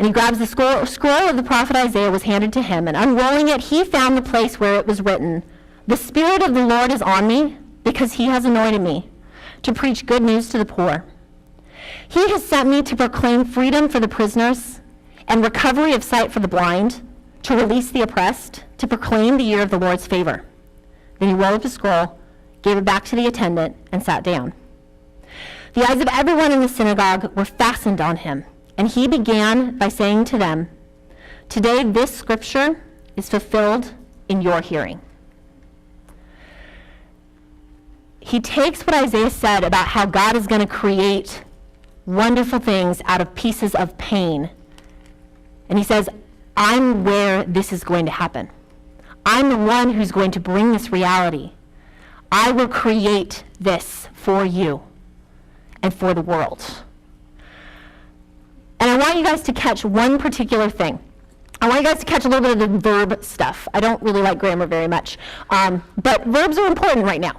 he grabs the scroll of the prophet Isaiah was handed to him, and unrolling it, he found the place where it was written, "The Spirit of the Lord is on me, because he has anointed me to preach good news to the poor. He has sent me to proclaim freedom for the prisoners and recovery of sight for the blind, to release the oppressed, to proclaim the year of the Lord's favor." Then he rolled up the scroll, gave it back to the attendant, and sat down. The eyes of everyone in the synagogue were fastened on him, and he began by saying to them, "Today this scripture is fulfilled in your hearing." He takes what Isaiah said about how God is going to create wonderful things out of pieces of pain, and he says, I'm where this is going to happen. I'm the one who's going to bring this reality. I will create this for you and for the world. And I want you guys to catch one particular thing. I want you guys to catch a little bit of the verb stuff. I don't really like grammar very much, but verbs are important right now.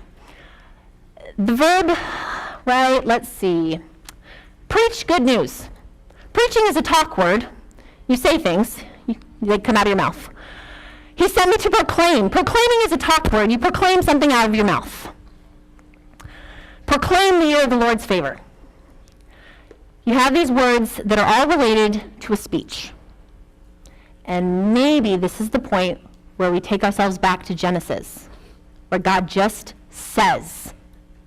The verb, right, let's see. Preach good news. Preaching is a talk word. You say things, they come out of your mouth. He sent me to proclaim. Proclaiming is a talk word. You proclaim something out of your mouth. Proclaim the year of the Lord's favor. You have these words that are all related to a speech. And maybe this is the point where we take ourselves back to Genesis, where God just says,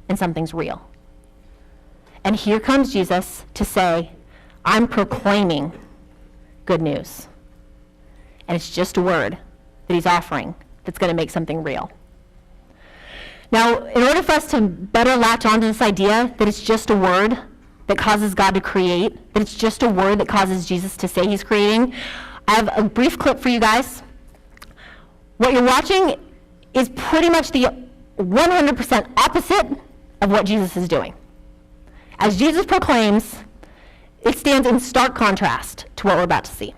and something's real. And here comes Jesus to say, I'm proclaiming good news. And it's just a word that he's offering that's going to make something real. Now, in order for us to better latch onto this idea that it's just a word that causes God to create, that it's just a word that causes Jesus to say he's creating, I have a brief clip for you guys. What you're watching is pretty much the 100% opposite of what Jesus is doing. As Jesus proclaims, it stands in stark contrast to what we're about to see.